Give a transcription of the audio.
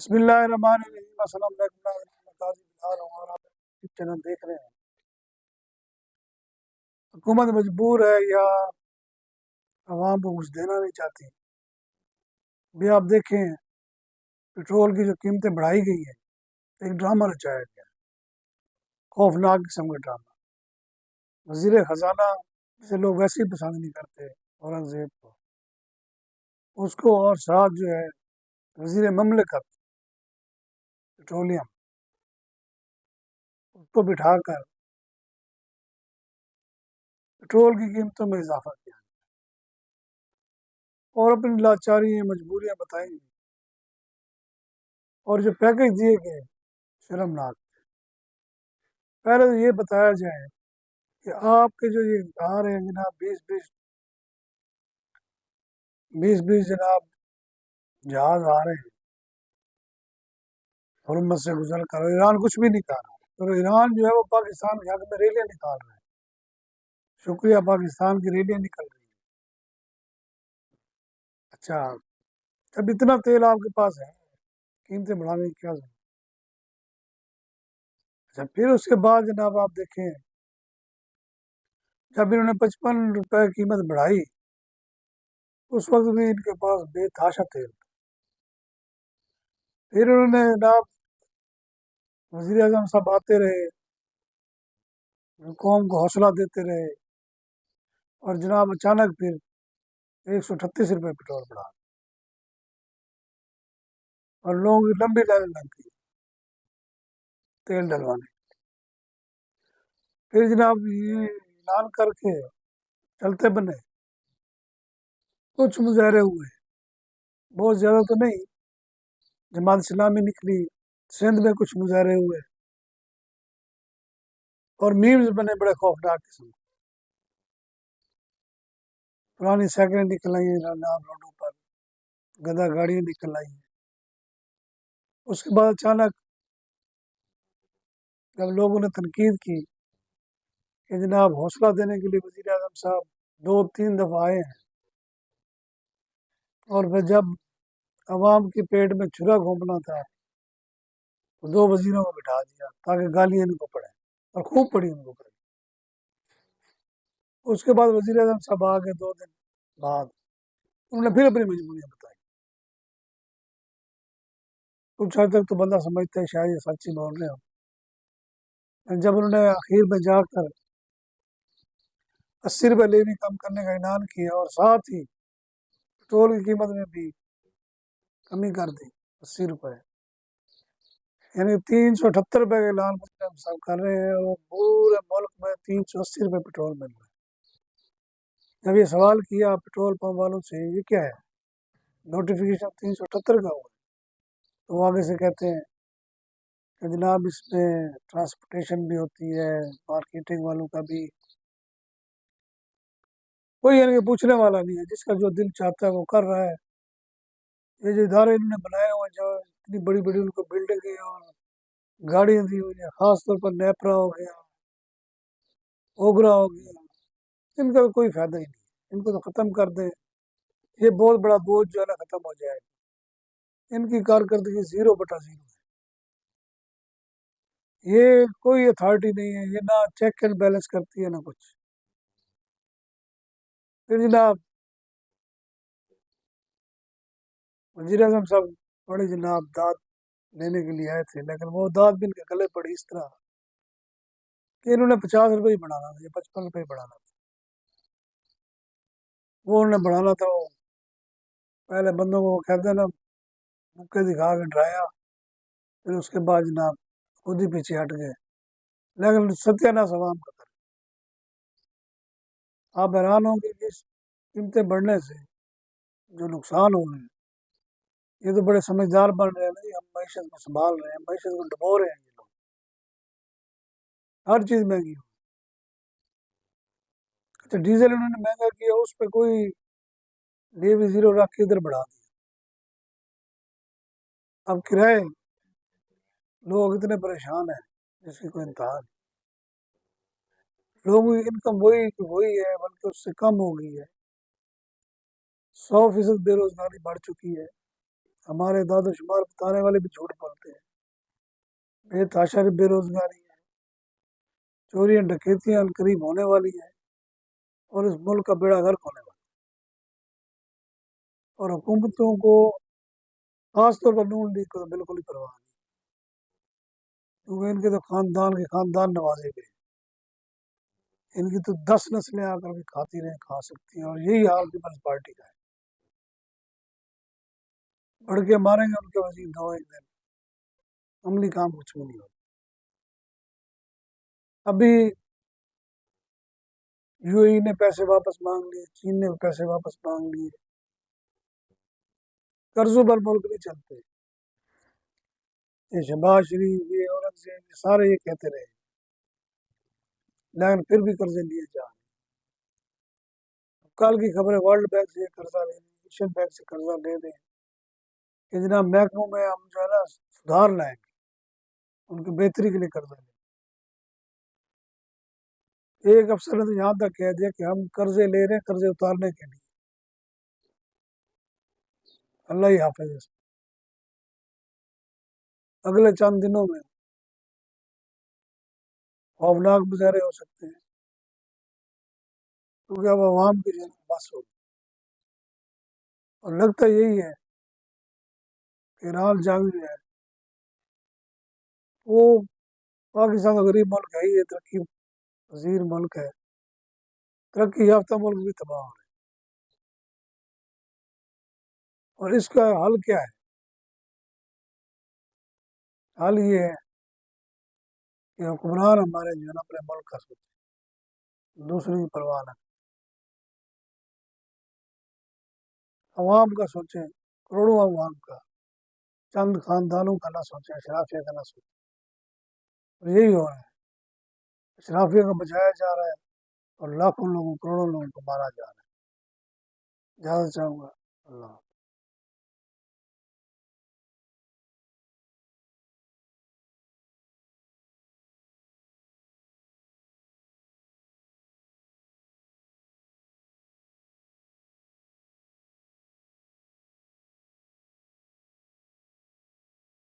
بسم اللہ الرحمن الرحیم۔ السلام علیکم، میں قاضی بلال ہوں اور آپ چینل دیکھ رہے ہیں۔ حکومت مجبور ہے یا عوام کو کچھ دینا نہیں چاہتی؟ بھی آپ دیکھیں، پٹرول کی جو قیمتیں بڑھائی گئی ہیں، ایک ڈرامہ رچایا گیا، خوفناک قسم کا ڈرامہ۔ وزیر خزانہ جسے لوگ ویسے ہی پسند نہیں کرتے، اورنگزیب کو، اس کو اور ساتھ جو ہے وزیر مملکت پٹرولیم، اس کو بٹھا کر پٹرول کی قیمتوں میں اضافہ کیا اور اپنی لاچاری مجبوریاں بتائیں گی، اور جو پیکج دیے گئے شرمناک۔ پہلے تو یہ بتایا جائے کہ آپ کے جو یہ آ رہے ہیں جناب بیس جناب جہاز آ رہے ہیں حرمت سے گزر کر، ایران کچھ بھی نہیں کر رہا، تو ایران جو ہے وہ پاکستان کے حق میں ریلیاں نکال رہا ہے۔ شکریہ، پاکستان کی ریلیاں نکل رہی ہیں۔ اچھا، جب اتنا تیل آپ کے پاس ہے، قیمتیں بڑھانے کی کیا ضرورت؟ اچھا، پھر اس کے بعد جناب آپ دیکھیں، جب انہوں نے 55 روپے قیمت بڑھائی، اس وقت بھی ان کے پاس بے تحاشا تیل تھا۔ پھر انہوں نے جناب وزیر اعظم صاحب آتے رہے، قوم کو حوصلہ دیتے رہے، اور جناب اچانک پھر 138 روپے پٹرول بڑھا اور لوگوں کی لمبی لائن لگ گئی تیل ڈلوانے۔ پھر جناب یہ اعلان کر کے چلتے بنے، کچھ مظاہرے ہوئے، بہت زیادہ تو نہیں، جماعت اسلامی نکلی، سندھ میں کچھ مظاہرے ہوئے، اور میمز بنے بڑے خوفناک قسم کے۔ پرانی سائیکلیں نکل آئی ہیں جناب روڈوں پر، گدا گاڑیاں نکل آئی ہیں۔ اس کے بعد اچانک جب لوگوں نے تنقید کی کہ جناب حوصلہ دینے کے لیے وزیر اعظم صاحب 2-3 دفعہ آئے ہیں، اور پھر جب عوام کے پیٹ میں چھرا گھونپنا تھا تو 2 وزیروں کو بٹھا دیا تاکہ گالیاں ان کو پڑے، اور خوب پڑی ان کو پڑی۔ اس کے بعد وزیر اعظم صاحب آ کے 2 دن بعد انہوں نے پھر اپنی مجبوریاں بتائی۔ کچھ حد تک تو بندہ سمجھتا ہے شاید یہ سچی بول رہے ہو۔ جب انہوں نے آخر میں جا کر 80 روپے لیوی کم کرنے کا اعلان کیا اور ساتھ ہی پٹرول کی قیمت میں بھی کمی کر دی 80 روپے، یعنی 378 روپے کا اعلان صاحب کر رہے ہیں، اور پورے ملک میں 380 روپے پٹرول مل رہا ہے۔ جب یہ سوال کیا پٹرول پمپ والوں سے یہ کیا ہے، نوٹیفیکیشن 378 کا ہوا، تو وہ آگے سے کہتے ہیں کہ جناب اس میں ٹرانسپورٹیشن بھی ہوتی ہے، مارکیٹنگ والوں کا بھی، کوئی یعنی کہ پوچھنے والا نہیں ہے، جس کا جو دل چاہتا ہے وہ کر رہا ہے۔ یہ جو ادارے انہوں نے بنائے ہوئے، جو اتنی بڑی بڑی ان کو بلڈنگیں اور گاڑیاں دی ہوئی ہیں، خاص طور پر نیپرا ہو گیا، اوگرا ہو گیا، ان کا کوئی فائدہ ہی نہیں ہے، ان کو تو ختم کر دیں، یہ بہت بڑا بوجھ جو ہے نا ختم ہو جائے گا۔ ان کی کارکردگی 0/0 ہے، یہ کوئی اتھارٹی نہیں ہے، یہ نہ چیک اینڈ بیلنس کرتی ہے نہ کچھ۔ پھر جناب وزیر اعظم صاحب بڑے جناب داد لینے کے لیے آئے تھے، لیکن وہ داد بھی ان کے گلے پڑی اس طرح کہ انہوں نے 50 روپے ہی بڑھانا تھا یا 55 روپے ہی بڑھانا تھا۔ وہ انہوں نے بڑھانا تھا، وہ پہلے بندوں کو کہتے ہیں نا مکے دکھا کے ڈرایا، پھر اس کے بعد جناب خود ہی پیچھے ہٹ گئے، لیکن ستیہ ناش عوام کا کر۔ آپ حیران ہوں گے کہ اس قیمتیں بڑھنے سے جو نقصان ہو رہے ہیں، یہ تو بڑے سمجھدار بن رہے ہیں نا، ہم معیشت کو سنبھال رہے ہیں، معیشت کو ڈبو رہے ہیں، یہ لوگ ہر چیز مہنگی ہو۔ اچھا، ڈیزل انہوں نے مہنگا کیا، اس پہ کوئی لیوی 0 رکھ کے ادھر بڑھا دیا۔ اب کرائے لوگ اتنے پریشان ہیں جس کی کوئی انتہا نہیں۔ لوگوں کی انکم وہی ہے، بلکہ اس سے کم ہو گئی ہے، 100% بے روزگاری بڑھ چکی ہے، ہمارے داد و شمار بتانے والے بھی جھوٹ بولتے ہیں. بے تحاشا بے روزگاری ہے، چوریاں ڈکیتیاں قریب ہونے والی ہیں، اور اس ملک کا بیڑا غرق ہونے والا ہے. اور حکومتوں کو خاص طور پر نون لیگ کو تو بالکل ہی پرواہ نہیں، کیونکہ ان کے تو خاندان کے خاندان نوازے گئے. ان کی تو 10 نسلیں آ کر کے کھاتی رہیں، کھا سکتی ہیں، اور یہی حال پیپلز پارٹی کا ہے. بڑھ کے ماریں گے ان کے وزیر دو ایک دن، عملی کام کچھ بھی نہیں ہوگا. ابھی یو اے ای نے پیسے واپس مانگ لیے، چین نے پیسے واپس مانگ لیے. قرضوں پر ملک نہیں چلتے. یہ شہباز شریف، یہ اورنگزیب، یہ سارے یہ کہتے رہے، لیکن پھر بھی قرضے لیے جا رہے. کل کی خبر ہے ورلڈ بینک سے قرضہ لے لیں، ایشین بینک سے قرضہ لے لیں کہ جناب محکموں میں ہم جو ہے نا سدھار لائیں گے، ان کی بہتری کے لیے قرضہ لیں. ایک افسر نے تو یہاں تک کہہ دیا کہ ہم قرضے لے رہے ہیں قرضے اتارنے کے لیے. اللہ ہی حافظ ہے. اگلے چند دنوں میں خوفناک مظاہرے ہو سکتے ہیں، کیونکہ اب عوام کی جو ہے بس ہوگی. اور لگتا یہی ہے کہ ایران جنگ جو ہے وہ پاکستان کا غریب ملک ہے، یہ ترقی پذیر ملک ہے، ترقی یافتہ ملک بھی تباہ ہو رہے ہیں. اور اس کا حل کیا ہے؟ حل یہ ہے کہ حکمران ہمارے جو ہے نا اپنے ملک کا سوچیں، دوسرے کی پرواہ نہ کریں. عوام کا سوچیں، کروڑوں عوام کا، چند خاندانوں کا نہ سوچیں، اشرافیہ کا نہ سوچیں. اور یہی ہو رہا ہے، اشرافیہ کو بچایا جا رہا ہے اور لاکھوں لوگوں کروڑوں لوگوں کو مارا جا رہا ہے. اجازت چاہوں گا. اللہ